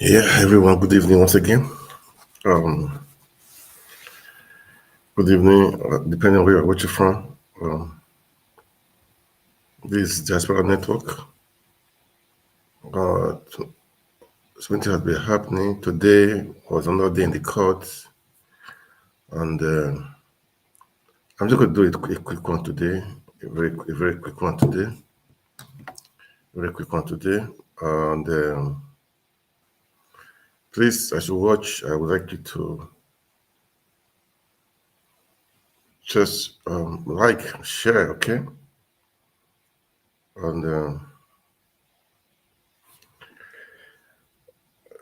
Yeah, everyone, good evening once again. Um, Good evening, depending on where you're watching from. This is Diaspora Network. Uh, Something has been happening. Today was another day in the courts, and I'm just going to do a quick one today, a very quick one today, very quick one today. And please, as you watch, I would like you to just like, share, okay? And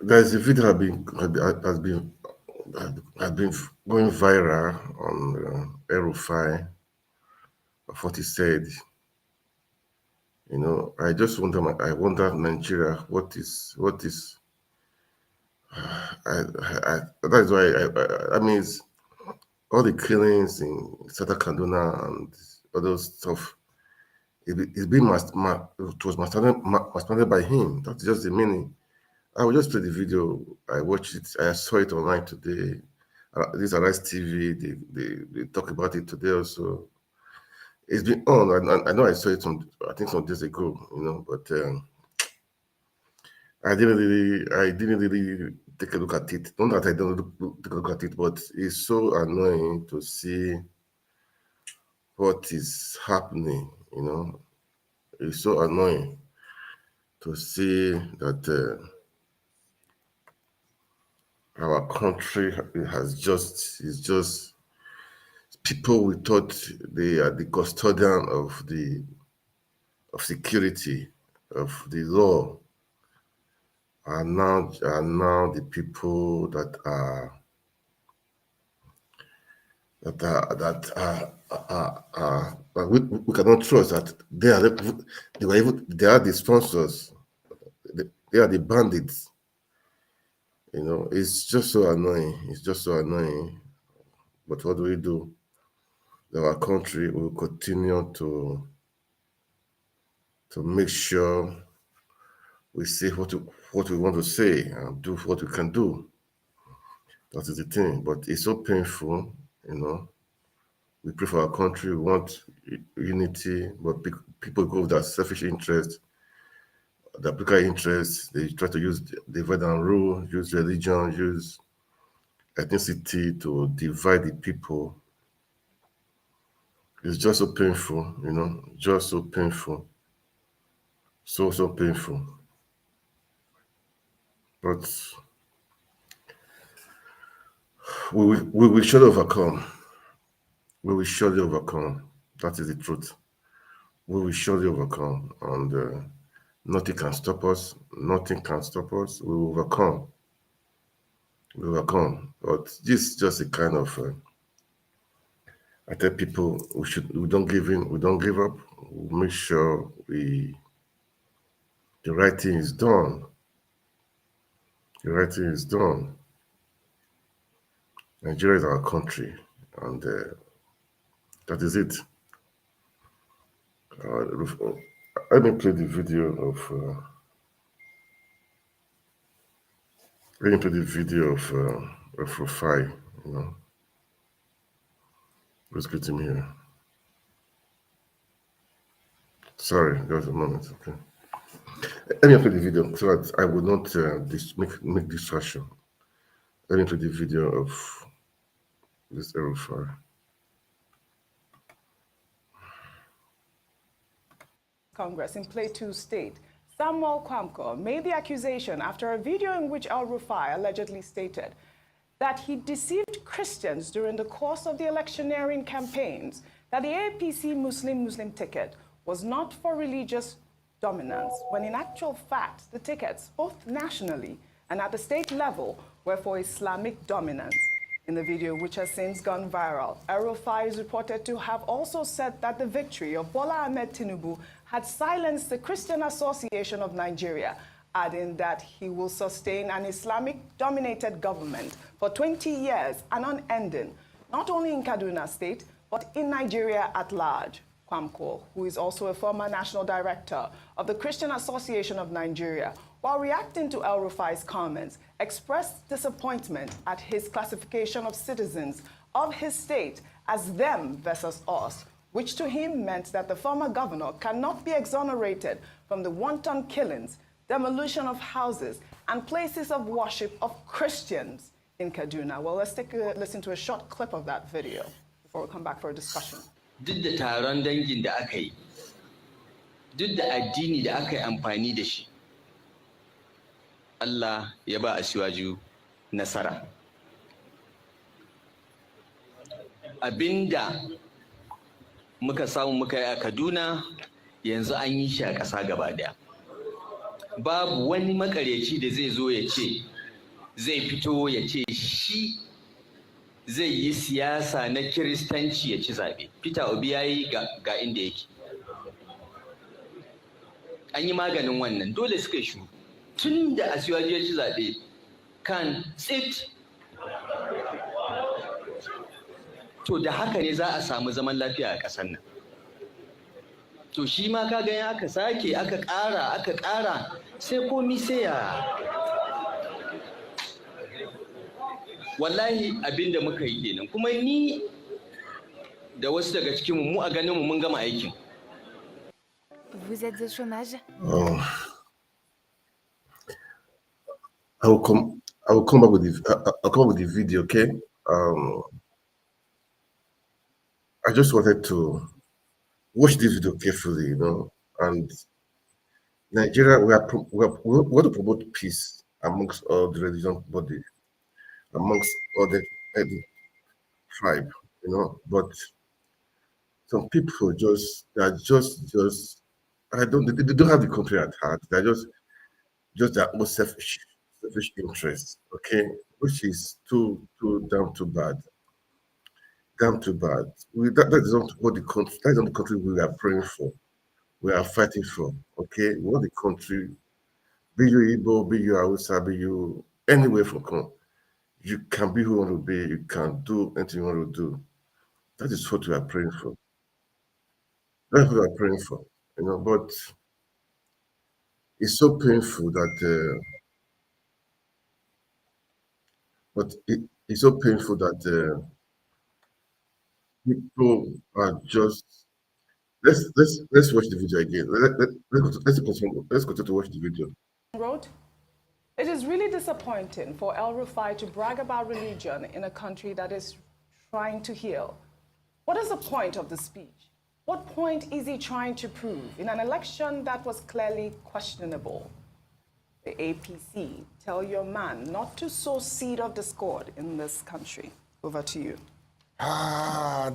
there's a video has been going viral on El-Rufai of what he said. You know, I wonder Nigeria, that is why I mean, it's all the killings in South Kaduna and all those stuff. It's been it was masterminded by him. That's just the meaning. I will just play the video. I watched it. I saw it online today. This Arise TV. They talk about it today also. It's been on. I know I saw it I think some days ago. You know, but I didn't really take a look at it. Not that I don't take a look at it, but it's so annoying to see what is happening. You know, it's so annoying to see that our country is just people we thought they are the custodian of the security of the law are now the people that we cannot trust, that they are the sponsors, they are the bandits. You know, it's just so annoying. It's just so annoying. But what do we do? Our country will continue to make sure we say what we want to say and do what we can do. That is the thing. But it's so painful, you know. We pray for our country, we want unity, but people go with their selfish interest, their political interests. They try to use divide and rule, use religion, use ethnicity to divide the people. It's just so painful, you know, just so painful. So painful. But we will surely overcome. We will surely overcome. That is the truth. We will surely overcome. And nothing can stop us. Nothing can stop us. We will overcome. We will overcome. But this is just a kind of, I tell people we don't give in, we don't give up. We make sure the right thing is done. The right thing is done. Nigeria is our country, and that is it. Let me play the video of. Let me play the video of El-Rufai. You know, let's get him here. Sorry, just a moment. Okay. Let me play the video so that I will not make distraction. Let me play the video of this El-Rufai. Congress in Plateau State, Samuel Kwamko made the accusation after a video in which El-Rufai allegedly stated that he deceived Christians during the course of the electioneering campaigns, that the APC Muslim ticket was not for religious dominance, when in actual fact, the tickets, both nationally and at the state level, were for Islamic dominance. In the video, which has since gone viral, El-Rufai is reported to have also said that the victory of Bola Ahmed Tinubu had silenced the Christian Association of Nigeria, adding that he will sustain an Islamic-dominated government for 20 years and unending, not only in Kaduna State, but in Nigeria at large. Kwamko, who is also a former national director of the Christian Association of Nigeria, while reacting to El-Rufai's comments, expressed disappointment at his classification of citizens of his state as them versus us, which to him meant that the former governor cannot be exonerated from the wanton killings, demolition of houses, and places of worship of Christians in Kaduna. Well, let's take a listen to a short clip of that video before we come back for a discussion. Duk da taron dangin da aka yi, duk da addini da aka yi amfani da shi, Allah ya ba Asiwaju nasara. Abinda muka samu muka yi a Kaduna yanzu an yi shi a ƙasa gaba ɗaya. Babu wani makaryaci da zai zo ya ce, zai fito ya ce shi zai yi siyasa na Kiristanci ya ci zaɓe. Peter Obi ya yi ga inda yake. An yi maganin wannan, dole suka yi shuru. Tun da Asiwaju ya ci zaɓe kan tsit. To da haka ne za a samu zaman lafiya a ƙasar nan. To shi ma ka gani aka sake aka ƙara sai komi sai ya. Wallahi abinda muka yi kenan, kuma ni da wasu daga cikinmu mu a ganinmu mun gama aikin. Vous êtes au chômage? I will come up with the video, okay? I just wanted to watch this video carefully, and Nigeria, we want to promote peace amongst all the religion bodies, amongst all the tribe, but some people they don't have the country at heart. They're just their own selfish interests, okay, which is too bad. Damn too bad. That is not what the country. That is not the country we are praying for. We are fighting for. Okay, we want the country. Be you Igbo, be you Hausa, be you anywhere from come. You can be who you want to be. You can do anything you want to do. That is what we are praying for. That's what we are praying for. But it's so painful that. It's so painful that. People are just let's watch the video again. Let's continue to watch the video. Wrote, it is really disappointing for El-Rufai to brag about religion in a country that is trying to heal. What is the point of the speech? What point is he trying to prove in an election that was clearly questionable? The APC, tell your man not to sow seed of discord in this country. Over to you.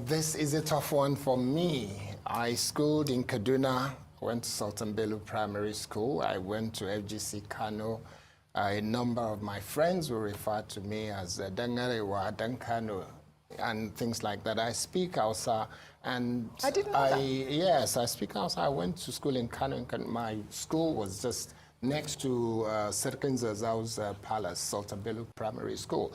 This is a tough one for me. I schooled in Kaduna, went to Sultan Bello Primary School. I went to FGC Kano. A number of my friends will refer to me as Dangarewa, Dankano, and things like that. I speak Hausa, and I didn't know that. Yes, I speak Hausa. I went to school in Kano. My school was just next to Serkin Zazau's palace, Sultan Bello Primary School.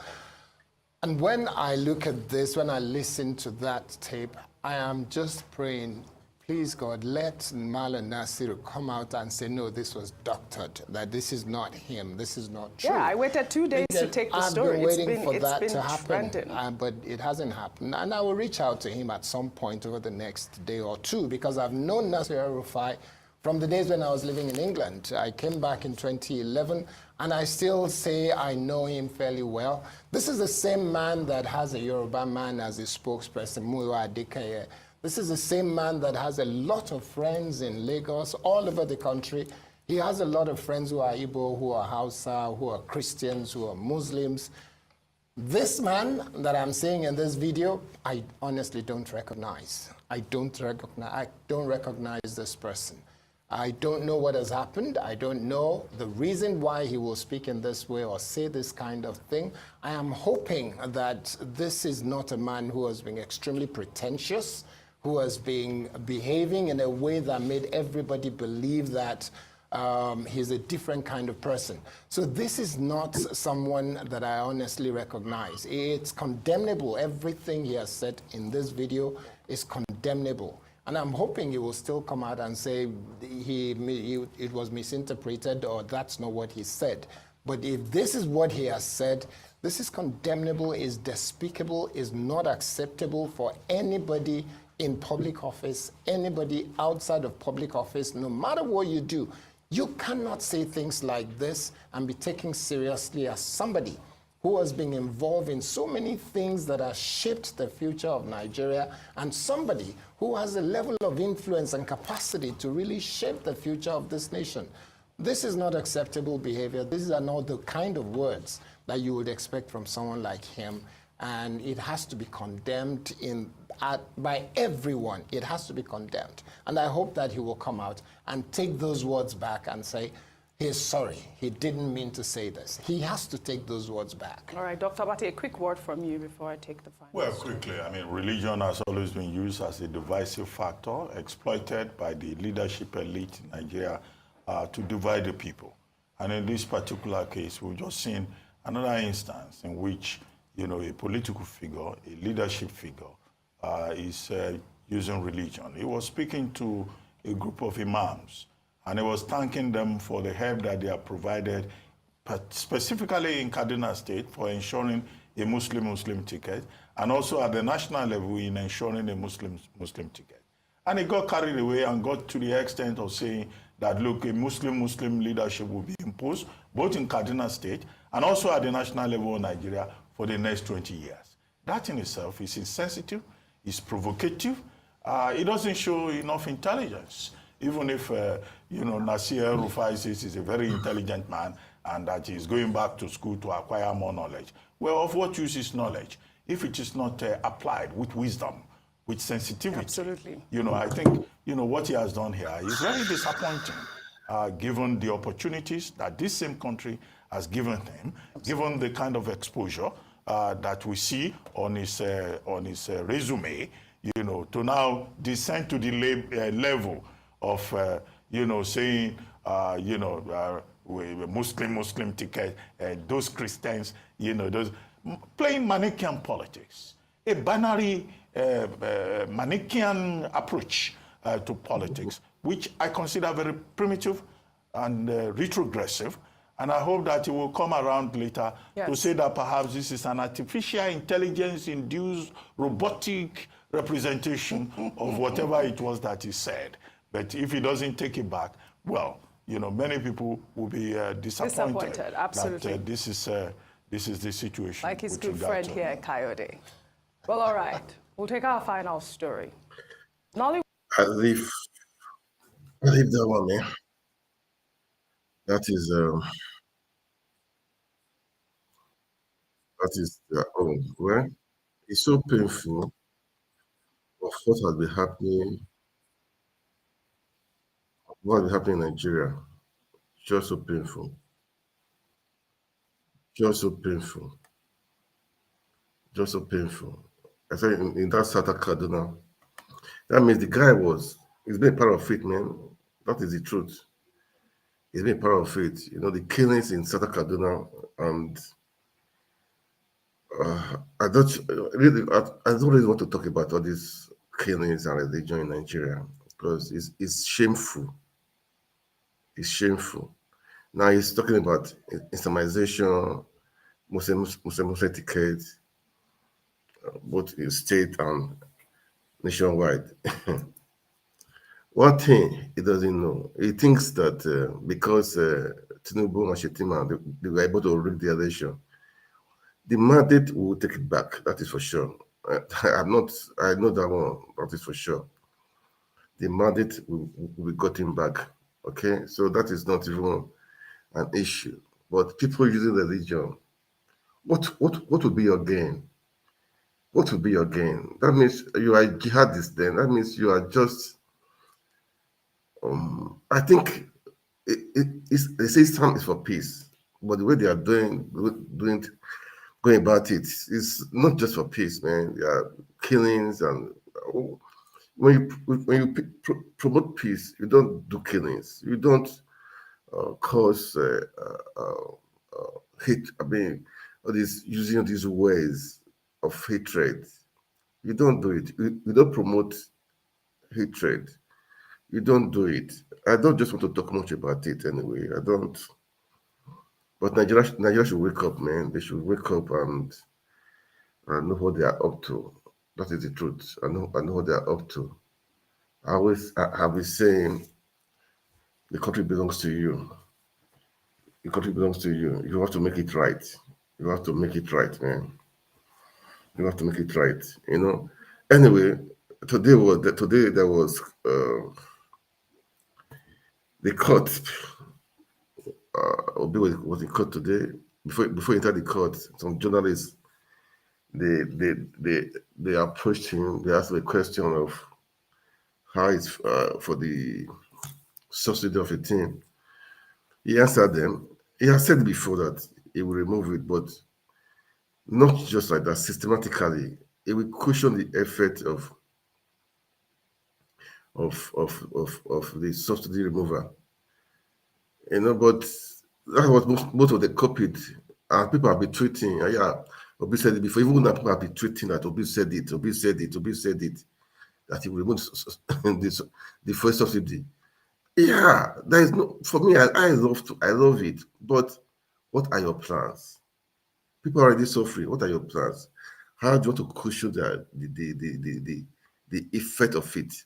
And when I look at this, when I listen to that tape, I am just praying, please God, let Mala Nasir come out and say, no, this was doctored, that this is not him, this is not true. Yeah, I waited 2 days to take the story. I've been waiting for that to happen, but it hasn't happened. And I will reach out to him at some point over the next day or two, because I've known Nasir El-Rufai from the days when I was living in England. I came back in 2011, and I still say I know him fairly well. This is the same man that has a Yoruba man as his spokesperson, Muyiwa Adekaye. This is the same man that has a lot of friends in Lagos, all over the country. He has a lot of friends who are Igbo, who are Hausa, who are Christians, who are Muslims. This man that I'm seeing in this video, I honestly don't recognize. I don't recognize this person. I don't know what has happened. I don't know the reason why he will speak in this way or say this kind of thing. I am hoping that this is not a man who has been extremely pretentious, who has been behaving in a way that made everybody believe that he's a different kind of person. So this is not someone that I honestly recognize. It's condemnable. Everything he has said in this video is condemnable. And I'm hoping he will still come out and say it was misinterpreted or that's not what he said. But if this is what he has said, this is condemnable, is despicable, is not acceptable for anybody in public office, anybody outside of public office, no matter what you do. You cannot say things like this and be taken seriously as somebody who has been involved in so many things that have shaped the future of Nigeria, and somebody who has a level of influence and capacity to really shape the future of this nation. This is not acceptable behavior. These are not the kind of words that you would expect from someone like him, and it has to be condemned by everyone. It has to be condemned. And I hope that he will come out and take those words back and say, he's sorry. He didn't mean to say this. He has to take those words back. All right, Dr. Abate, a quick word from you before I take the final. Well, quickly, I mean, religion has always been used as a divisive factor, exploited by the leadership elite in Nigeria to divide the people. And in this particular case, we've just seen another instance in which, a political figure, a leadership figure, is using religion. He was speaking to a group of imams, and he was thanking them for the help that they have provided, specifically in Kaduna State, for ensuring a Muslim ticket, and also at the national level in ensuring a Muslim ticket. And he got carried away and got to the extent of saying that, look, a Muslim leadership will be imposed, both in Kaduna State and also at the national level of Nigeria for the next 20 years. That in itself is insensitive, is provocative. It doesn't show enough intelligence. Even if, Nasir El-Rufai says he's a very intelligent man and that he's going back to school to acquire more knowledge. Well, of what use is knowledge if it is not applied with wisdom, with sensitivity? Absolutely. I think, what he has done here is very disappointing, given the opportunities that this same country has given him, given the kind of exposure that we see on his resume, to now descend to the level of, saying, Muslim ticket, those Christians, those playing Manichaean politics, a binary Manichaean approach to politics, which I consider very primitive and retrogressive. And I hope that he will come around later to say that perhaps this is an artificial intelligence-induced robotic representation of whatever it was that he said. But if he doesn't take it back, well, many people will be disappointed. Absolutely. That this is the situation. Like his good friend here, Coyote. Well, all right. We'll take our final story. Nollywood. I leave that one, man. That is their own. Well, it's so painful of what has been happening. What has been happening in Nigeria? Just so painful. Just so painful. Just so painful. I said in that South Kaduna, that means the guy he's been part of it, man. That is the truth. He's been part of it. The killings in South Kaduna, and I don't really want to talk about all these killings and religion in Nigeria because it's shameful. It's shameful. Now he's talking about Islamization, Muslim etiquette, both in state and nationwide. One thing he doesn't know, he thinks that because Tinubu and Shetima, they were able to rig the election, the mandate will take it back. That is for sure. I know that one. That is for sure. The mandate will be gotten back. Okay, so that is not even an issue. But people using religion, what would be your gain? What would be your gain? That means you are a jihadist. Then that means you are just. I think they say Islam is for peace, but the way they are going about it is not just for peace, man. There are killings, and when you promote peace, you don't do killings. You don't cause hate. I mean, all these using these ways of hatred. You don't do it. You don't promote hatred. You don't do it. I don't just want to talk much about it anyway. I don't. But Nigeria should wake up, man. They should wake up and know what they are up to. That is the truth. I know what they are up to. I have been saying the country belongs to you. The country belongs to you. You have to make it right. You have to make it right, man. You have to make it right. You know. Anyway, today there was the court. Obi was in court today. Before he entered the court, some journalists they approached him. They asked him a question of how it's for the subsidy of a team. He answered them. He has said before that he will remove it, but not just like that. Systematically, it will cushion the effect of the subsidy remover. You know, but that's what most of the copied, and people have been tweeting. Yeah, Obi said it before. Even now, people have been tweeting that Obi said it. Obi said it. Obi said it. That he will remove the first subsidy. Yeah, there is no. For me, I love it. But what are your plans? People are already suffering. What are your plans? How do you want to cushion the effect of it?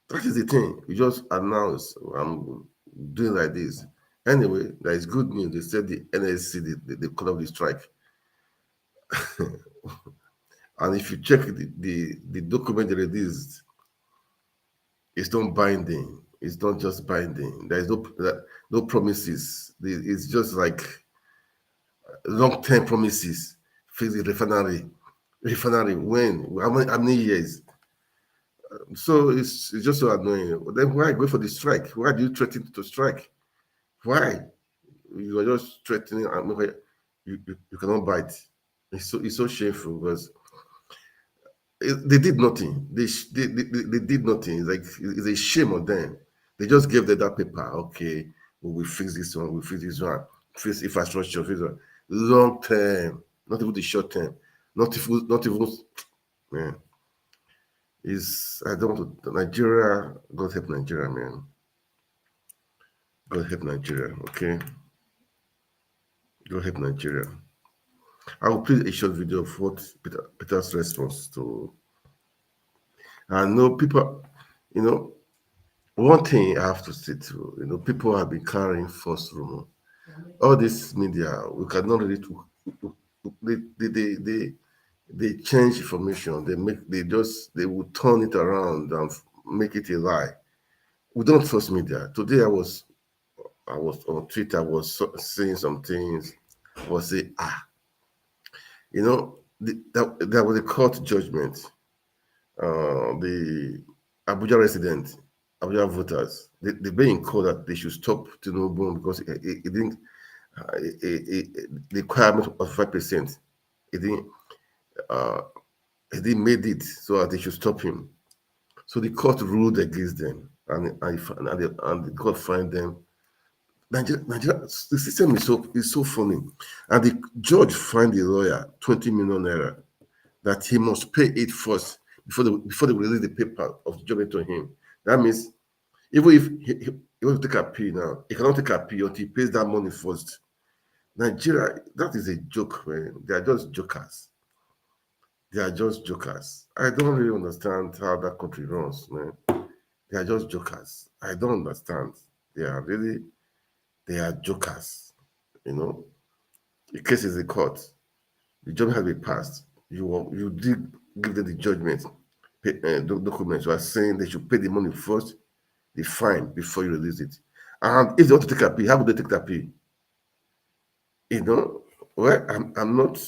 That is the thing. You just announce, I'm doing like this. Anyway, there is good news. They said the NSC, they called off the strike. And if you check the document they released, it's not binding. It's not just binding. There is no promises. It's just like long-term promises. Fix the refinery when? How many years? So it's just so annoying. Then why go for the strike? Why do you threaten to strike? Why? You are just threatening and you cannot bite. It's so shameful because they did nothing. They did nothing. It's a shame on them. They just gave them that paper. Okay, we fix this one. We fix this one. Fix infrastructure. Fix one. Long term, not even the short term. Not even. Man, I don't want to. Nigeria. God help Nigeria, man. God help Nigeria. Okay. God help Nigeria. I will play a short video of what Peter's response to. I know people, one thing I have to say too, people have been carrying false rumor. All this media, we cannot really, they change information. They will turn it around and make it a lie. We don't trust media. Today I was on Twitter, I was saying some things, I was saying, there was a court judgment. The Abuja resident, Abuja voters, they been in court that they should stop Tinubu because it didn't, the requirement of 5%, it didn't made it so that they should stop him. So the court ruled against them, and the court fined them. Nigeria, the system is so funny, and the judge fined the lawyer 20 million naira that he must pay it first before they release the paper of the judgment to him. That means even if he wants to take a plea now, he cannot take a plea until he pays that money first. Nigeria, that is a joke, man. They are just jokers. They are just jokers. I don't really understand how that country runs, man. They are just jokers. I don't understand. They are jokers. The case is in court. The judgment has been passed. You did give them the judgment documents. You are saying they should pay the money first, the fine, before you release it. And if they want to take a plea, how would they take that plea? Well, I'm not.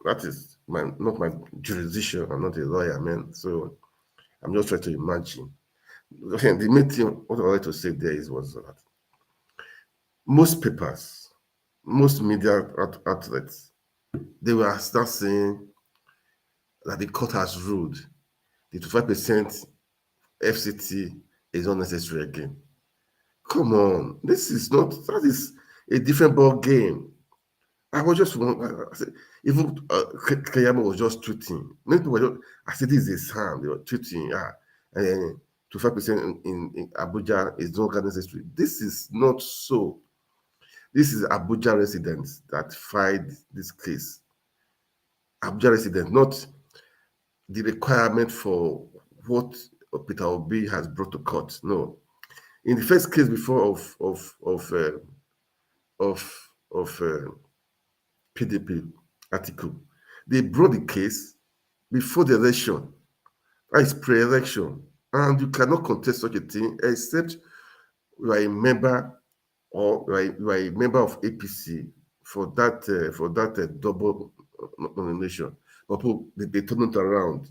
That is not my jurisdiction. I'm not a lawyer, man. So I'm just trying to imagine. The main thing what I wanted to say there was that most papers, most media outlets, they will start saying that the court has ruled the 25% FCT is unnecessary again. Come on, that is a different ball game. I was just even Kayama was just tweeting. Many people I said this is a sound. They were tweeting. 25% in Abuja is no longer necessary. This is not so. This is Abuja residents that filed this case. Abuja residents, not the requirement for what Peter Obi has brought to court. No. In the first case before of PDP article, they brought the case before the election. That is pre-election, and you cannot contest such a thing except you are a member or you are a member of APC for that double nomination. But they turn it around,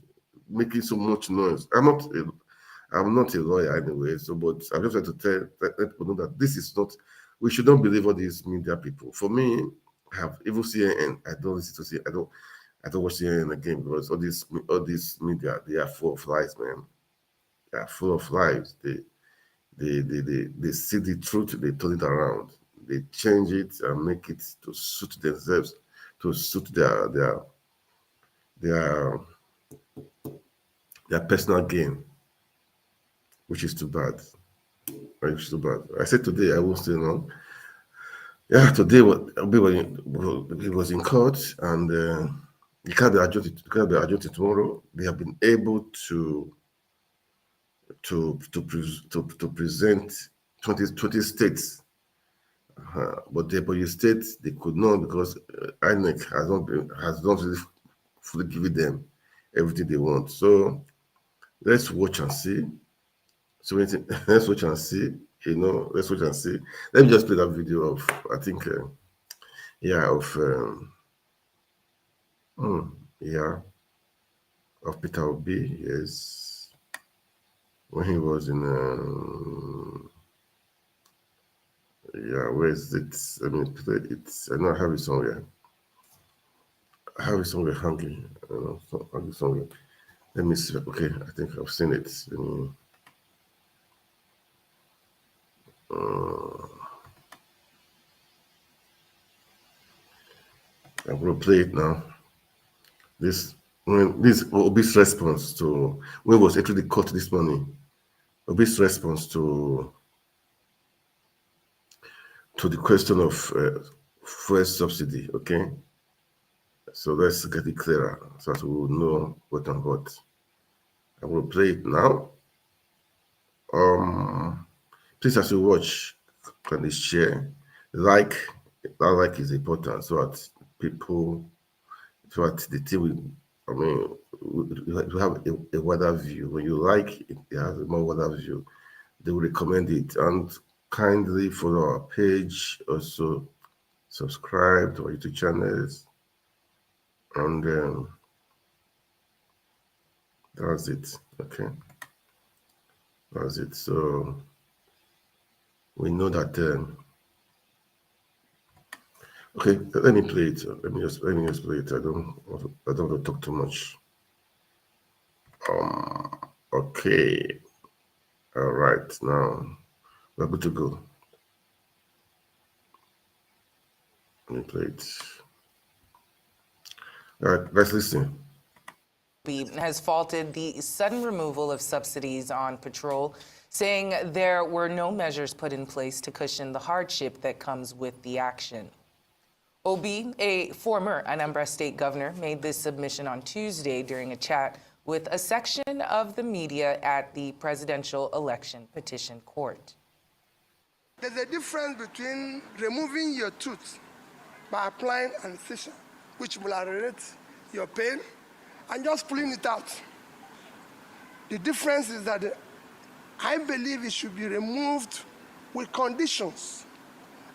making so much noise. I'm not a lawyer anyway, so but I'm just trying to let people know that this is not. We should not believe all these media people. For me, I have even CNN. I don't listen to CNN. I don't watch CNN again because all these media, they are full of lies, man. They are full of lies. They see the truth, they turn it around, they change it and make it to suit themselves, to suit their personal gain, which is too bad. Which is too bad. I said today I won't stay long. Yeah, today he was in court and he can't be adjusted tomorrow. They have been able to present 20 states, but the Ebonyi state they could not because INEC has not really fully given them everything they want. So let's watch and see. Let's watch and see. Let's watch and see. Let me just play that video of of Peter Obi. Yes, when he was in where is it? Let me play it. I know I have it somewhere. Hanging. I don't know, hanging somewhere. Let me see. Okay, I think I've seen it. I'm going to play it now. This Obi's response to when was actually caught this morning. Obi's response to the question of fuel subsidy. Okay, so let's get it clearer so that we will know what and what. I will play it now. Please, as you watch, kindly share, like. That like is important so that people, so that the team will have a wider view. When you like, it has a more wider view. They will recommend it, and kindly follow our page. Also, subscribe to our YouTube channels, and that's it. Okay, that's it. So we know that. Okay, let me play it. Let me just play it. I don't want to talk too much. Okay. All right. Now we're good to go. Let me play it. All right, let's listen. Has faulted the sudden removal of subsidies on petrol, saying there were no measures put in place to cushion the hardship that comes with the action. Obi, a former Anambra State governor, made this submission on Tuesday during a chat with a section of the media at the presidential election petition court. There's a difference between removing your tooth by applying anesthesia, which will alleviate your pain, and just pulling it out. The difference is that I believe it should be removed with conditions,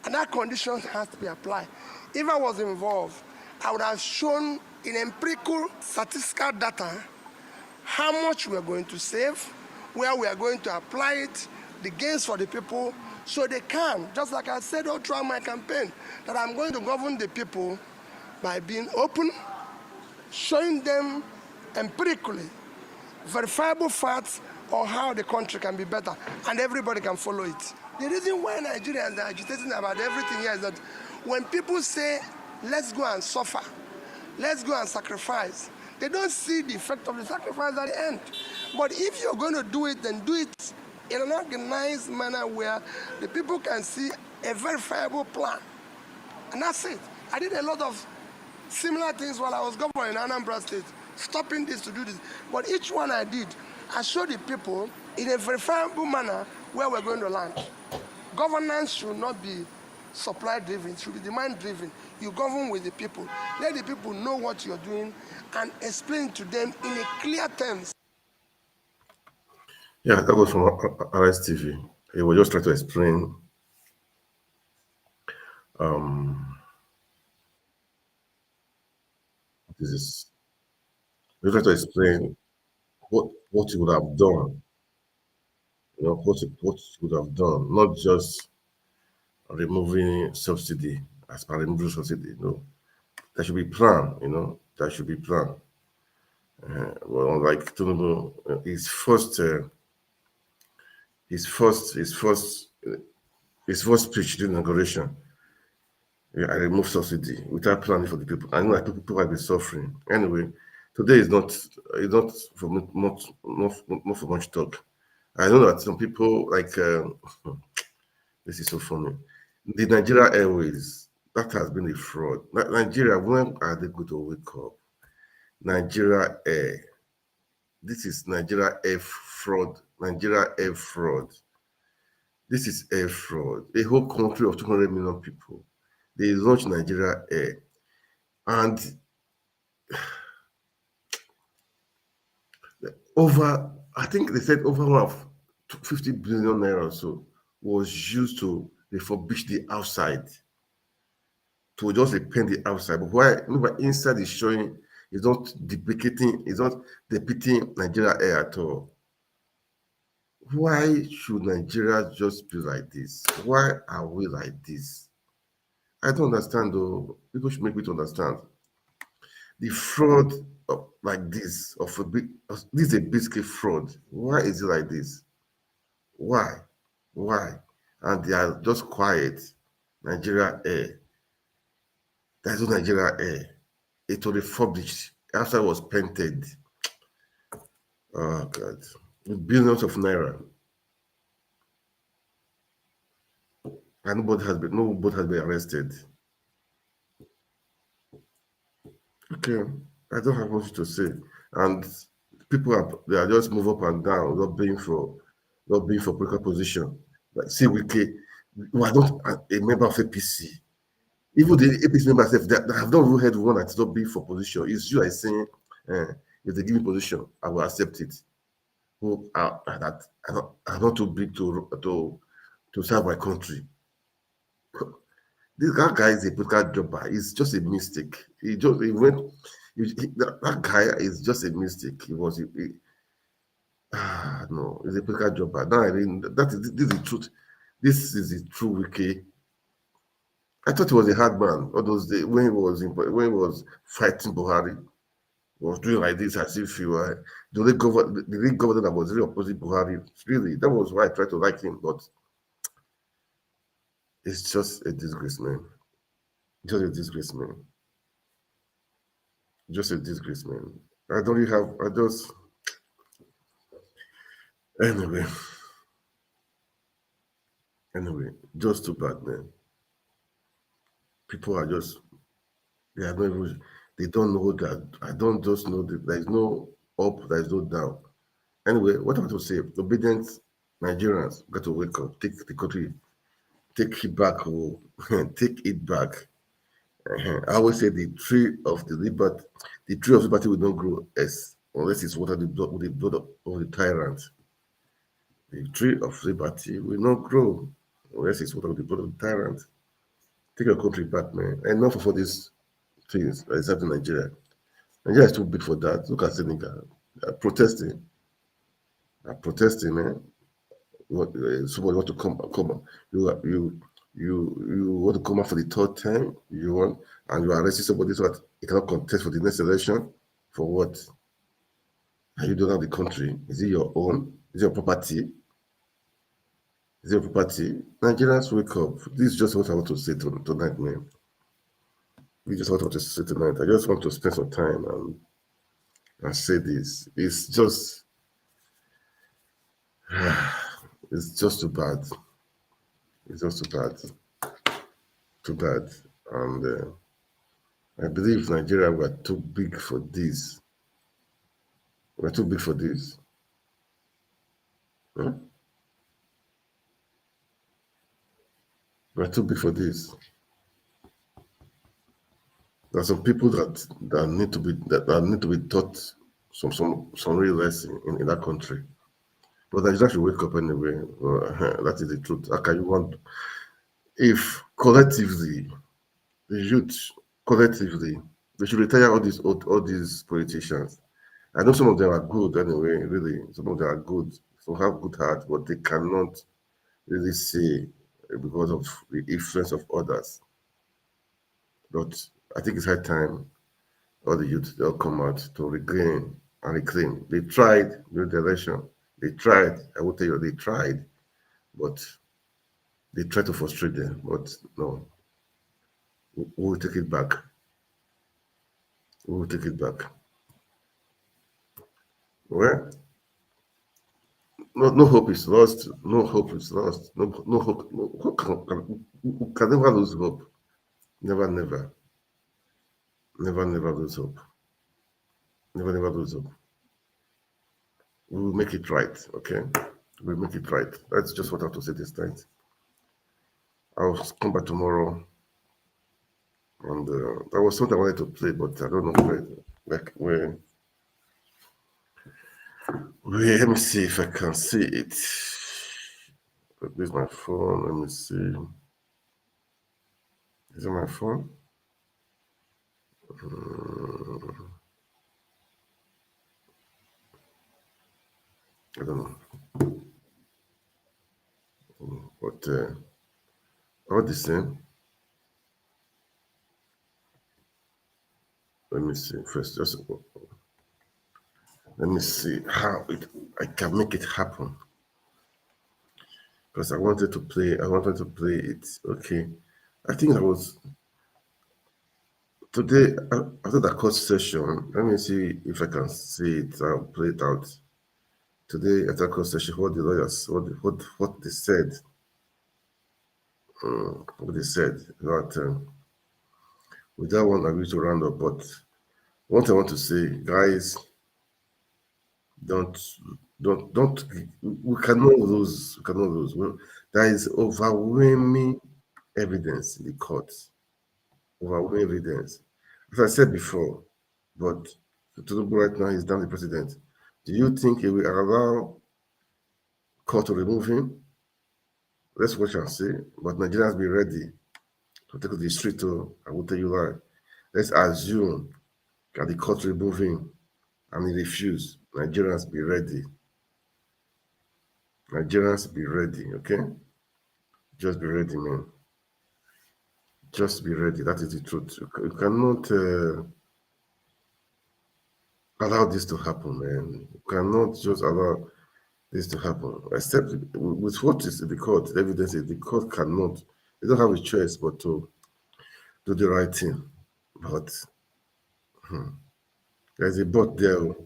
and that condition has to be applied. If I was involved, I would have shown in empirical statistical data how much we are going to save, where we are going to apply it, the gains for the people, so they can, just like I said all throughout my campaign, that I'm going to govern the people by being open, showing them empirically verifiable facts on how the country can be better, and everybody can follow it. The reason why Nigerians are agitating about everything here is that when people say, let's go and suffer, let's go and sacrifice, they don't see the effect of the sacrifice at the end. But if you're going to do it, then do it in an organized manner where the people can see a verifiable plan. And that's it. I did a lot of similar things while I was governor in Anambra State, stopping this to do this. But each one I did, I showed the people in a verifiable manner where we're going to land. Governance should not be supply driven, it should be demand driven. You govern with the people. Let the people know what you're doing and explain to them in a clear terms. Yeah, that was from RSTV. He was just trying to explain this is he was trying to explain what he would have done, what he would have done, not just removing subsidy as per removing subsidy. No, there should be plan, there should be plan. Well, like Tinubu, his first speech during inauguration, I removed subsidy without planning for the people. I know that people have been suffering. Anyway, today is not for not for much talk. I know that some people like this is so funny. The Nigeria Airways, that has been a fraud. Nigeria, when are they going to wake up? Nigeria Air. This is Nigeria Air fraud. Nigeria Air fraud. This is air fraud. A whole country of 200 million people. They launched Nigeria Air. And I think they said over 50 billion naira or so was used to refurbish the outside, to just repaint the outside. But why inside is showing, is not depicting Nigeria Air at all. Why should Nigeria just be like this? Why are we like this? I don't understand though. People should make me to understand. The fraud like this, this is a basic fraud. Why is it like this? Why? And they are just quiet. Nigeria Air. There's no Nigeria Air. It was refurbished. After it was painted. Oh God. With billions of naira. And nobody has been arrested. Okay. I don't have much to say. And people they are just move up and down, not being for political position. Like see Wike, who are not a member of APC. Even the APC members that have not even heard one that's not being for position. It's you are saying, if they give me position, I will accept it. Who are not too big to serve my country. This guy is a political jobber. It's just a mistake. That guy is just a mistake. No, he's a political jobber. No, this is the truth. This is the true Wiki. I thought he was a hard man all those days when he was fighting Buhari. He was doing like this as if he were the governor that was really opposite Buhari. Really, that was why I tried to like him, but it's just a disgrace, man. Just a disgrace, man. Just a disgrace, man. Anyway, just too bad, man. People are just, they don't know that, I don't just know that there's no up, there's no down. Anyway, what I want to say, obedient Nigerians got to wake up, take the country, take it back, take it back. I always say the tree of liberty will not grow unless it's watered with the blood of the tyrant. The tree of liberty will not grow unless it's watered with the blood of the tyrant. Take your country back, man. Enough of all these things that is happening in Nigeria. Nigeria is too big for that. Look at Senegal. They're protesting. Man. Somebody want to come. You want to come out for the third time. And you are arresting somebody so that he cannot contest for the next election. For what? And you don't have the country. Is it your own? Is it your property? Is it your property? Nigerians, wake up. This is just what I want to say tonight, man. We just want to say tonight. I just want to spend some time and say this. It's just It's just too bad. It's just too bad. Too bad. And I believe Nigeria were too big for this. We're too big for this. Huh? We're too big for this. There are some people that need to be taught some real lesson in that country. But Nigeria should wake up anyway. That is the truth. How can you want if collectively the youth collectively they should retire all these politicians. I know some of them are good anyway, really. Some of them are good, some have good heart, but they cannot really say because of the influence of others. But I think it's high time all the youth they'll come out to regain and reclaim. They tried during the election. They tried. I will tell you, they tried, but they tried to frustrate them. But no, we will take it back. We will take it back. Well, no hope is lost. No hope is lost. No hope. We can never lose hope. Never, never. Never, never lose hope. Never, never lose hope. We will make it right, okay? We'll make it right. That's just what I have to say this night. I'll come back tomorrow. And that was something I wanted to play, but I don't know where. Let me see if I can see it. There's my phone. Let me see. Is it my phone? I don't know. But all the same. Let me see first. Let me see how I can make it happen. Because I wanted to play it. Okay. I think I was today after the court session. Let me see if I can see it. I'll play it out. Today at the court session, what the lawyers what they said. What they said that with that one I wish to round up, but what I want to say, guys, don't we cannot lose. We cannot lose. Well, there is overwhelming evidence in the courts. Overwhelming evidence. As I said before, but Tinubu right now is down the president. Do you think he will allow court to remove him? Let's watch and see. But Nigerians be ready to take the street to, I will tell you why. Let's assume that the court remove him and he refuse. Nigerians be ready. Nigerians be ready, okay? Just be ready, man. Just be ready. That is the truth. You cannot allow this to happen, man. You cannot just allow this to happen. Except with what is in the court, the evidence is the court cannot. They don't have a choice but to do the right thing. But there's a bot there who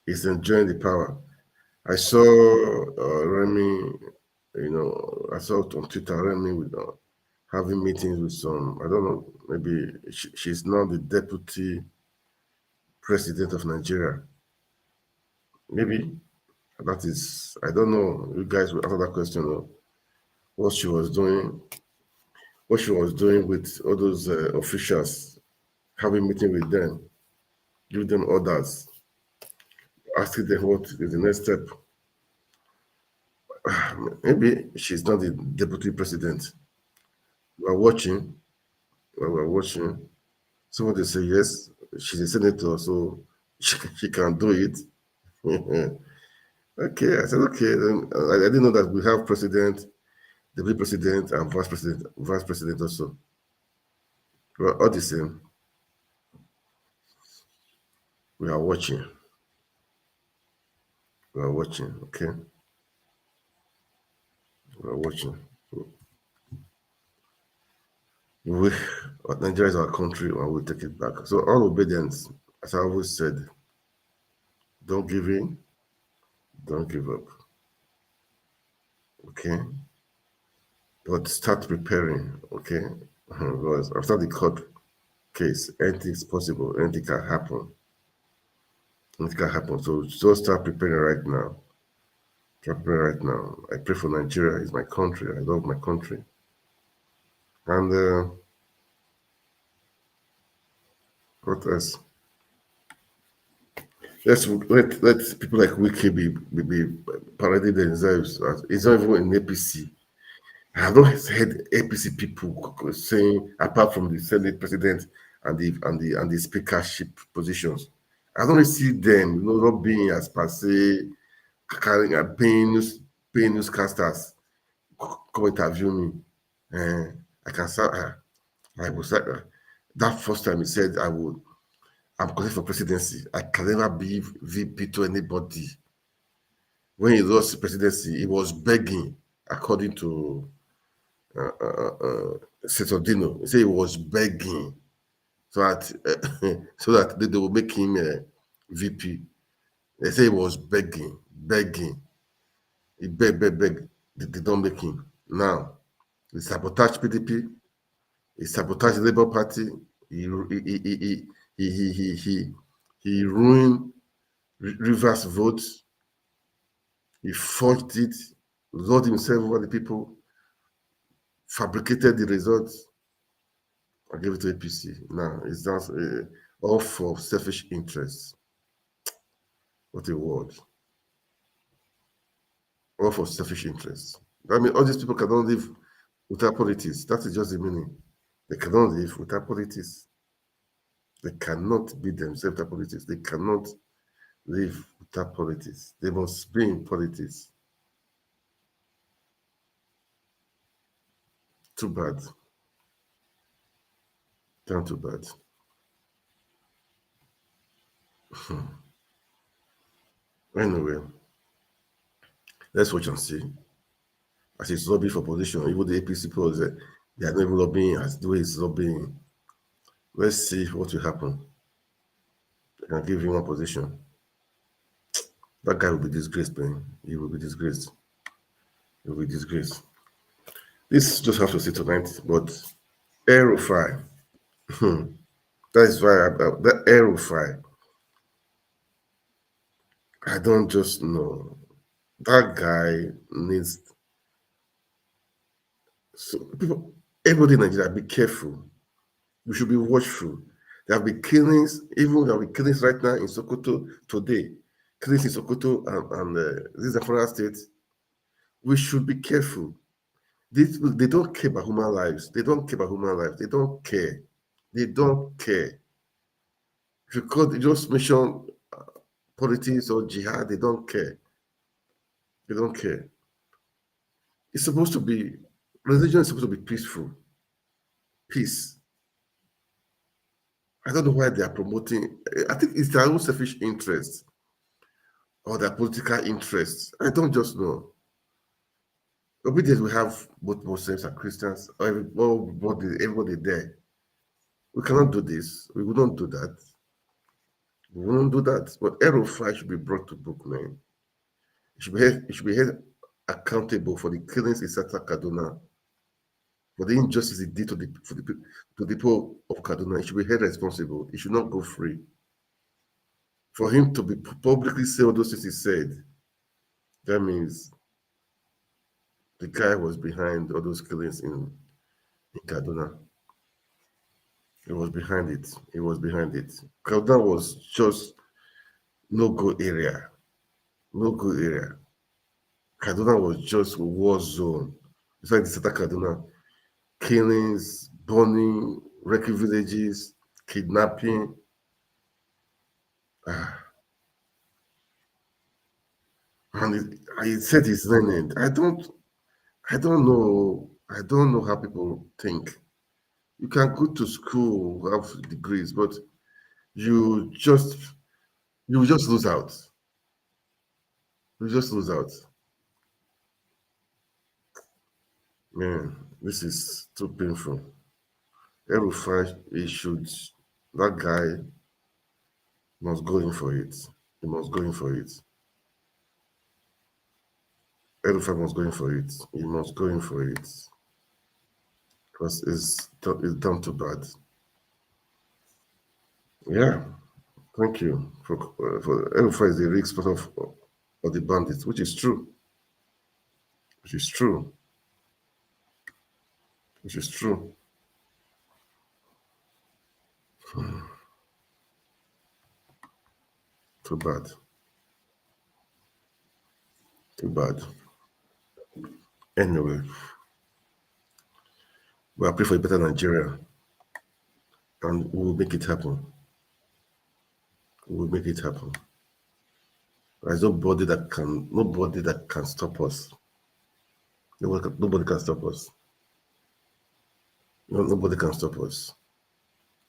is enjoying the power. I saw Remy, I saw it on Twitter, Remy with having meetings with some, I don't know, maybe she's now the deputy president of Nigeria. Maybe that is, I don't know, you guys will answer that question, what she was doing with all those officials, having meeting with them, give them orders, asking them what is the next step. Maybe she's not the deputy president. We're watching. Somebody say yes, she's a senator, so she can do it. Okay, I said okay. Then I didn't know that we have president, deputy president, and vice president also. Well, all the same, we are watching. We are watching, okay? We are watching. Nigeria is our country and we'll take it back. So all obedience, as I always said, don't give in, don't give up. okay? But start preparing, okay? Because after the court case, anything is possible, anything can happen. Anything can happen. So just start preparing right now. Start preparing right now. I pray for Nigeria. It's my country. I love my country. And what else? Let people like Wiki be parading themselves. It's not even in APC. I have not heard APC people saying, apart from the Senate president and the speakership positions, I don't see them, not being as per se carrying and paying newscasters come interview me. I can say I was that first time he said I'm calling for presidency. I can never be VP to anybody. When he lost the presidency, he was begging, according to Senator Dino. He said he was begging so that so that they will make him VP. They say he was begging. He begged. They don't make him. Now, he sabotaged PDP. He sabotaged the Labour Party. He ruined Rivers votes. He forged it, lured himself over the people, fabricated the results. I gave it to APC. Now it's just all for selfish interests. What a word! All for selfish interests. I mean, all these people cannot live without politics. That is just the meaning. They cannot live without politics. They cannot be themselves without politics. They cannot live without politics. They must be in politics. Too bad. Damn too bad. Anyway, let's watch and see. As it's lobbying for position, even the APC people, they are not even lobbying as the way it's lobbying. Let's see what will happen. They can give him one position. That guy will be disgraced, man. He will be disgraced. He will be disgraced. This just have to see tonight, but El-Rufai, that is why that El-Rufai, I don't just know. That guy needs so people. Everybody in Nigeria, be careful. We should be watchful. There have been killings, even there have been killings right now in Sokoto today. Killings in Sokoto and this is the federal state. We should be careful. They don't care about human lives. They don't care about human lives. They don't care. They don't care. Because they just mention politics or jihad, they don't care. They don't care. It's supposed to be, religion is supposed to be peaceful. Peace. I don't know why they are promoting, I think it's their own selfish interests or their political interests. I don't just know. Obedience, we have both Muslims and Christians, everybody there. We cannot do this. We will not do that. We will not do that. But El-Rufai should be brought to book, man. He should be held accountable for the killings in Sata Kaduna, for the injustice he did to the people of Kaduna. He should be held responsible. He should not go free. For him to be publicly say all those things he said, that means the guy was behind all those killings in Kaduna. He was behind it. He was behind it. Kaduna was just no-go area. No-go area. Kaduna was just a war zone. It's like the Sata Kaduna. Killings, burning, wrecking villages, kidnapping. And he said he's learning. I don't know. I don't know how people think. You can go to school, have degrees, but you just lose out. You just lose out. Man, this is too painful. El-Rufai, that guy must go in for it. He must go in for it. El-Rufai must go in for it. He must go in for it. Because it's done too bad. Yeah, thank you. For El-Rufai is the real spot of the bandits, which is true. Which is true. Which is true. Too bad. Too bad. Anyway, we are praying for a better Nigeria, and we will make it happen. We will make it happen. There's nobody that can stop us. Nobody can stop us. Nobody can stop us.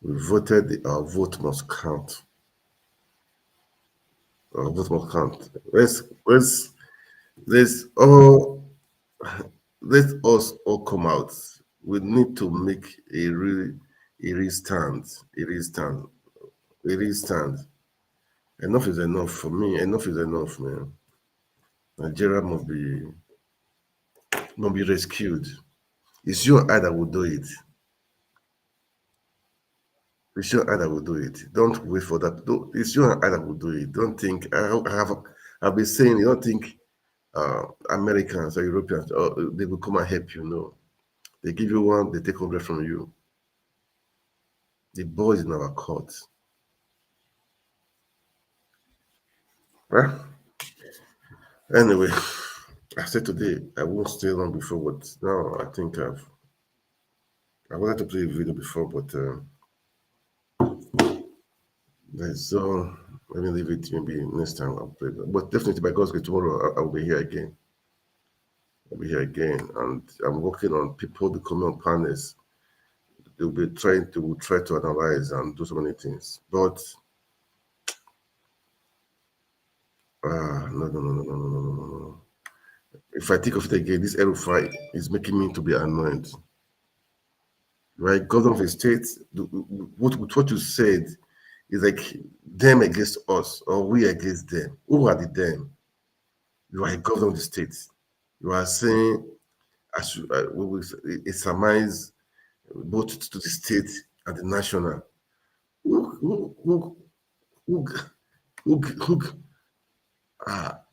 We voted. Our vote must count. Our vote must count. Let us all come out. We need to make a real stand. A real stand. A real stand. Enough is enough for me. Enough is enough, man. Nigeria must be rescued. It's you and I that will do it. It's you and I that will do it. Don't wait for that. It's you and I that will do it. Don't think I've been saying. You don't think Americans or Europeans they will come and help you. No, they give you one, they take 100 from you. The ball is in our court. Well, anyway, I said today I won't stay long before, but now I think I wanted to play a video before, but so let me leave it. Maybe next time I'll play that. But definitely by God's grace, tomorrow I'll be here again. I'll be here again, and I'm working on people becoming on panels. They'll be try to analyze and do so many things. But no. If I think of it again, this El-Rufai is making me to be annoyed. Right, governor of the state, what you said is like them against us or we against them. Who are the them? You are a governor of the state. You are saying we will surmise both to the state and the national.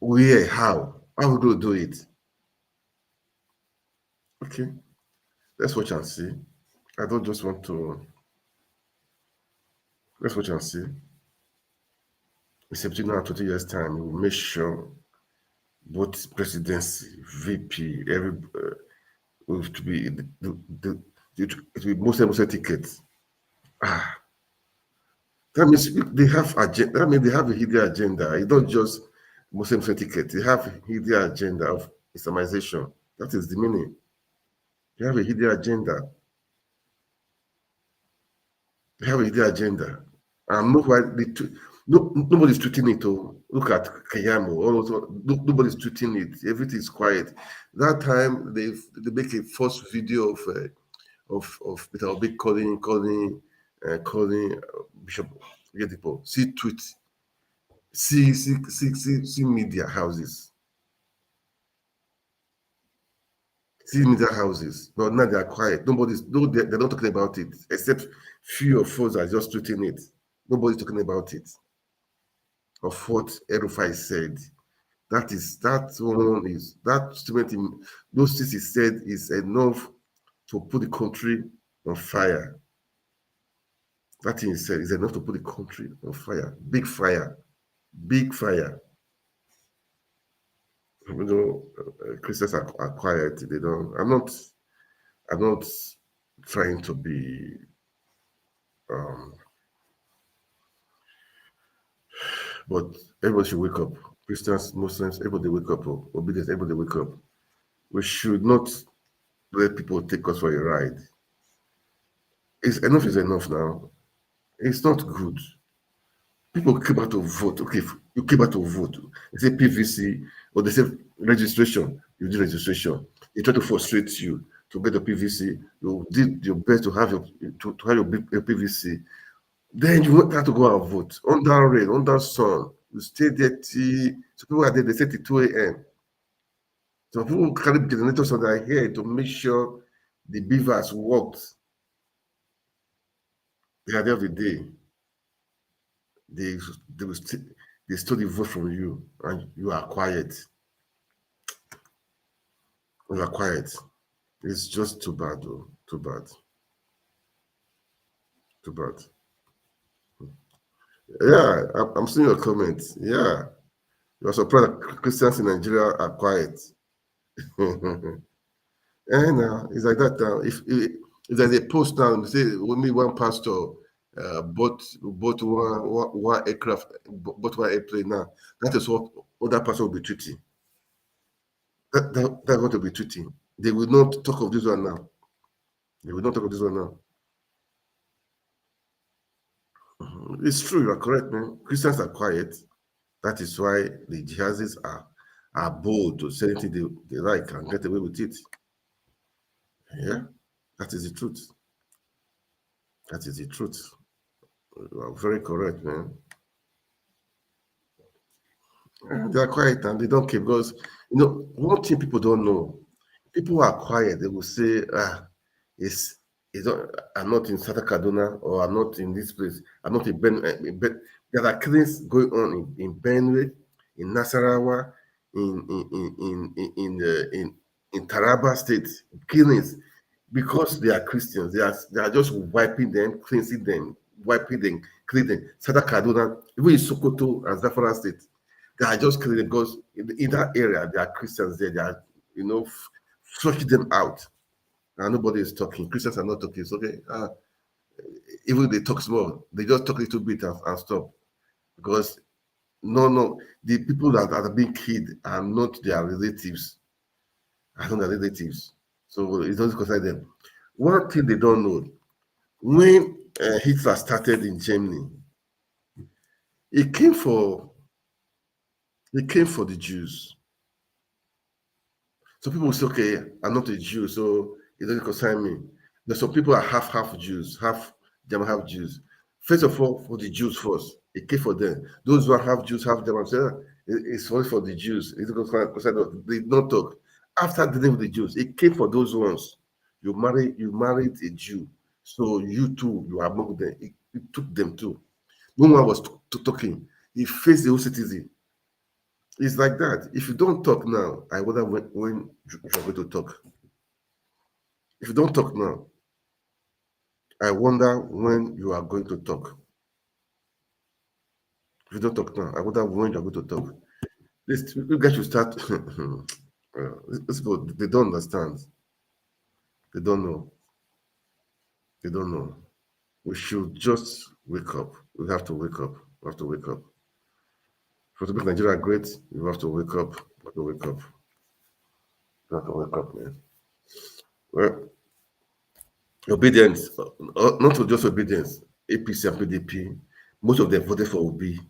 Where? How? How would you do it? Okay, let's watch and see. I don't just want to. Let's watch and see. In 17 or 20 years' time, we will make sure both presidency, VP, will to be it will be Muslim tickets. That means they have agenda. That means they have a hidden agenda. It's not just Muslim ticket. They have a hidden agenda of Islamization. That is the meaning. They have a hidden agenda. They have a hidden agenda. Nobody's tweeting it. Look at Kayamo. Nobody's tweeting it. Everything is quiet. That time they make a first video of Peter Obi calling Bishop Yedipo. See tweet. See media houses. See media houses. But now they are quiet. They're not talking about it, except few of us are just tweeting it. Nobody's talking about it. Of what El-Rufai said. That statement, those things he said is enough to put the country on fire. That thing he said is enough to put the country on fire. Big fire. Big fire. Even though Christians are quiet, they don't. I'm not trying to be but everybody should wake up. Christians, Muslims, everybody wake up. Obedience, everybody wake up. We should not let people take us for a ride. Enough is enough now. It's not good. People came out to vote. Okay, you came out to vote. They say PVC, or they say registration. You did registration. They try to frustrate you to get the PVC. You did your best to have your PVC. Then you want to go and vote under rain, under sun. You stay there till so people are there. They say till 2 a.m. So people carry generators on their head to make sure the beavers worked. At the end of the day, they they will they stole the vote from you, and you are quiet. You are quiet. It's just too bad, though. Too bad. Too bad. Yeah, I'm seeing your comments. Yeah, you're surprised that Christians in Nigeria are quiet. And it's like that now. If there's a post now, say only one pastor bought one aircraft, bought one airplane now, that is what other pastor will be treating. That's what will be treating. They will not talk of this one now. They will not talk of this one now. It's true, you are correct, man. Christians are quiet. That is why the jihadis are bold to say anything they like and get away with it. Yeah, that is the truth. That is the truth. You are very correct, man. They are quiet and they don't care because one thing people don't know. People are quiet. They will say, it's not, I'm not in Santa Kaduna or I'm not in this place. I'm not in Ben. There are killings going on in Benue, in Nasarawa, in Taraba State. Killings because they are Christians. They are just wiping them, cleansing them, wiping them, cleaning them. Santa Kaduna, even in Sokoto and Zafara State. They are just killing them because in that area there are Christians there. They are, flushing them out, and nobody is talking. Christians are not talking. It's okay. Even they talk small, they just talk a little bit and stop because no, the people that are being killed are not their relatives. Are not their relatives, so it doesn't concern them. One thing they don't know: when Hitler started in Germany, he came for the Jews. So people will say, okay, I'm not a Jew, so it doesn't concern me. There's some people are half Jews, half German, half Jews. First of all, for the Jews first, it came for them. Those who are half Jews, half German, say, it's only for the Jews. It doesn't concern us. They don't talk. After dealing with the Jews, it came for those ones. You married a Jew, so you too, you are among them. It took them too. No one was talking. He faced the whole citizen. It's like that. If you don't talk now, I wonder when you're going to talk. If you don't talk now, I wonder when you are going to talk. If you don't talk now, I wonder when you're going to talk. You guys should start. These people, they don't understand. They don't know. They don't know. We should just wake up. We have to wake up. We have to wake up. For to make Nigeria great, you have to wake up. You have to wake up. You have to wake up, man. Well, obedience, not just obedience, APC and PDP, most of them voted for Obi.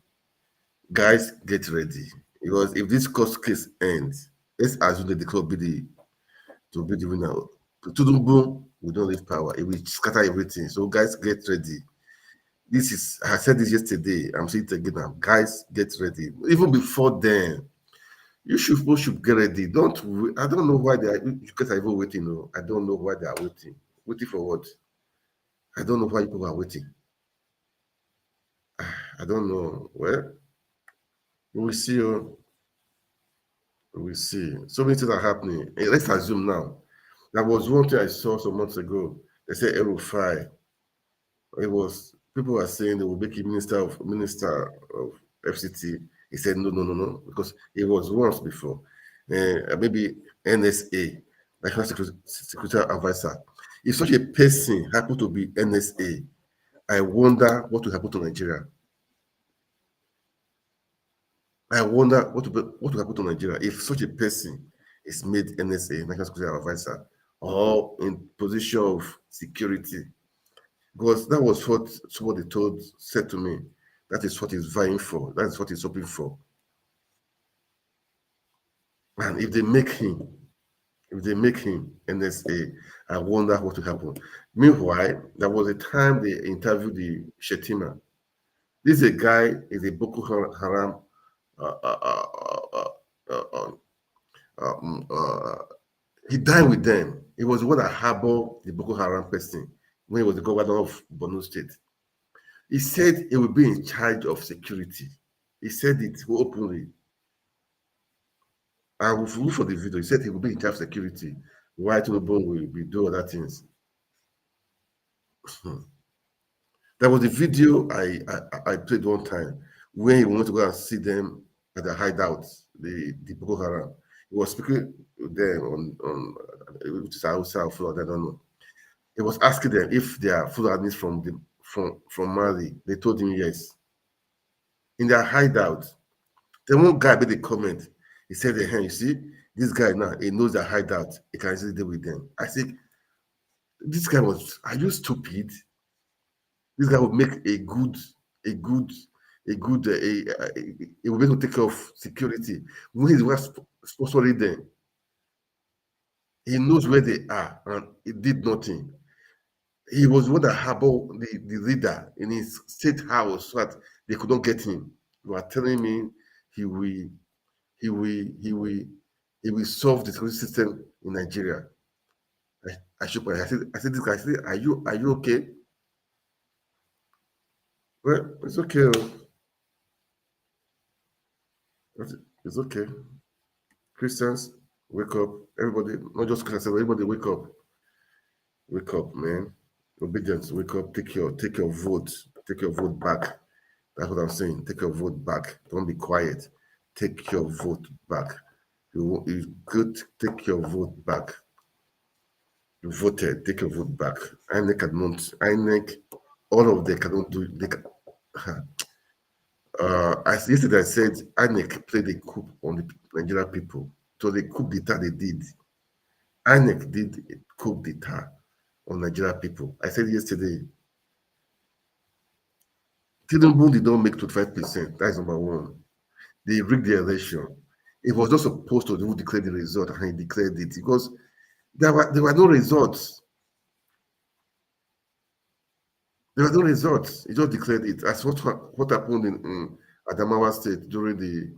Guys, get ready. Because if this court case ends, let's assume that the club be the winner. Tudumbu will not leave power. It will scatter everything. So guys, get ready. I said this yesterday. I'm saying it again now. Guys, get ready. Even before then, you should get ready. I don't know why you guys are even waiting. No, I don't know why they are waiting. Waiting for what? I don't know why people are waiting. I don't know. Well, we will see. We will see. So many things are happening. Let's assume now. That was one thing I saw some months ago. They said El-Rufai. People were saying they will make him minister of FCT. He said no, because it was once before. Maybe NSA, National Security Advisor. If such a person happened to be NSA, I wonder what will happen to Nigeria. I wonder what will happen to Nigeria if such a person is made NSA, National Security Advisor, or in position of security. Because that was what somebody said to me. That is what he's vying for. That is what he's hoping for. And if they make him NSA, I wonder what will happen. Meanwhile, there was a time they interviewed the Shetima. This is a guy, is a Boko Haram Um, uh, he died with them. He was the one that harbored the Boko Haram person when he was the governor of Borno State. He said he would be in charge of security. He said it openly. I will look for the video. He said he will be in charge of security. While Tinubu will be doing other things. There was a video I played one time when he wanted to go and see them at the hideout, the Boko Haram. He was speaking to them on which is Hausa or Fulani, I don't know. He was asking them if they are Fulanis from Mali. They told him yes. In their hideout, the one guy made a comment. He said, "Hey, you see, this guy now, he knows their hideout. He can easily deal with them." I said, "This guy was, are you stupid? This guy would make a good, he will be able to take care of security. When he was sponsoring them, he knows where they are, and he did nothing. He was one that harbored the leader in his state house so that they could not get him. You are telling me he will, he will, he will, he will solve the security system in Nigeria." I shook my head. I said, this guy, I said, are you okay? Well, it's okay. It's okay. Christians, wake up. Everybody, not just Christians, everybody wake up. Wake up, man. Obedience, wake up, take your vote. Take your vote back. That's what I'm saying. Take your vote back. Don't be quiet. Take your vote back. You could take your vote back. You voted, take your vote back. INEC cannot, INEC, all of them cannot do they can, as yesterday I said, INEC played a coup on the Nigerian people. So the coup d'etat they did. INEC did a coup d'etat on Nigerian people. I said yesterday, Tinubu did not make 25%. That is number one. They rigged the election. It was not supposed to declare the result, and he declared it because there were no results. There were no results. He just declared it. As what happened in Adamawa State during the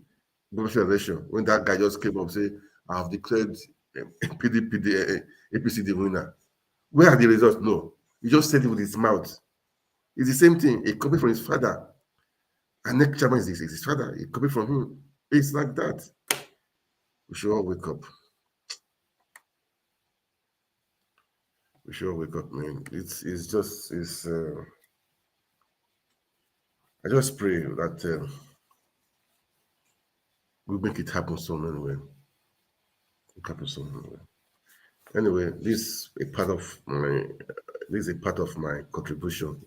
presidential election when that guy just came up and said, "I have declared PDP the APC the winner." Where are the results? No. He just said it with his mouth. It's the same thing. It copied from his father. And next chairman is his father. It copied from him. It's like that. We should all wake up. We should all wake up, man. I just pray that we make it happen somewhere. Anyway, this is a part of my contribution.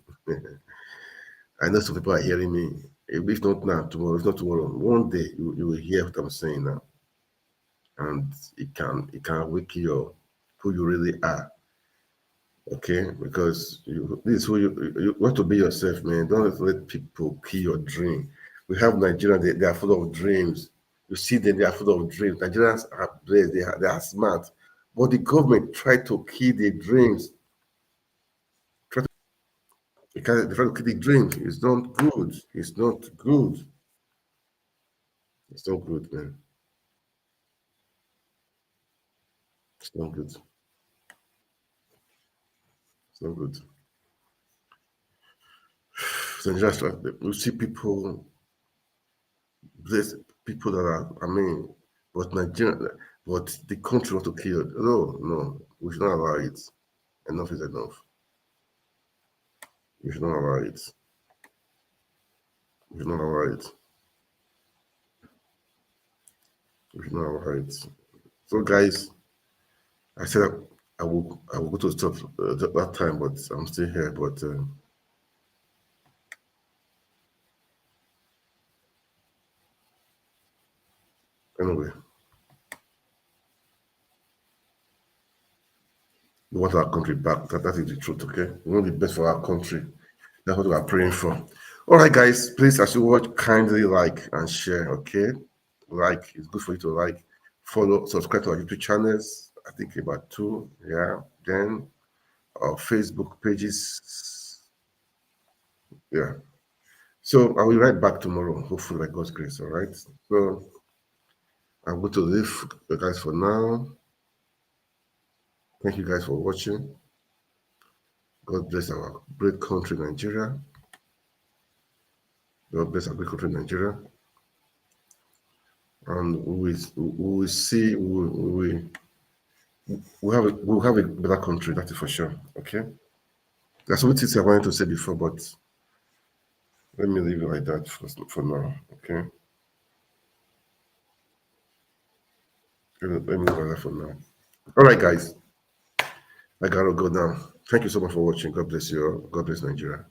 I know some people are hearing me. If not now, tomorrow, if not tomorrow, one day you will hear what I'm saying now. And it can wake you up who you really are. Okay? Because this is who you want to be yourself, man. Don't let people kill your dream. We have Nigerians, they are full of dreams. You see them, they are full of dreams. Nigerians are blessed, they are smart. But the government try to kill their dreams. They try to kill the dreams. It's not good. It's not good. It's not good, man. It's not good. It's not good. So just you see people, bless people that are, but Nigeria, but the country want to kill. No, we should not allow it. Enough is enough. We should not allow it. We should not allow it. We should not allow it. So, guys, I said I will go to stop that time, but I'm still here. But anyway, we want our country back. That is the truth, okay? We want the best for our country. That's what we are praying for. All right, guys, please, as you watch, kindly like and share, okay? Like, it's good for you to like, follow, subscribe to our YouTube channels. I think about 2, yeah. Then our Facebook pages, yeah. So I will be right back tomorrow, hopefully by God's grace, all right? So I'm going to leave you guys for now. Thank you guys for watching. God bless our great country, Nigeria. God bless our great country, Nigeria. And we will see, we'll have a better country, that is for sure. Okay? There's some things I wanted to say before, but let me leave it like that for now. Okay? Let me leave it like that for now. All right, guys. I gotta go now. Thank you so much for watching. God bless you all. God bless Nigeria.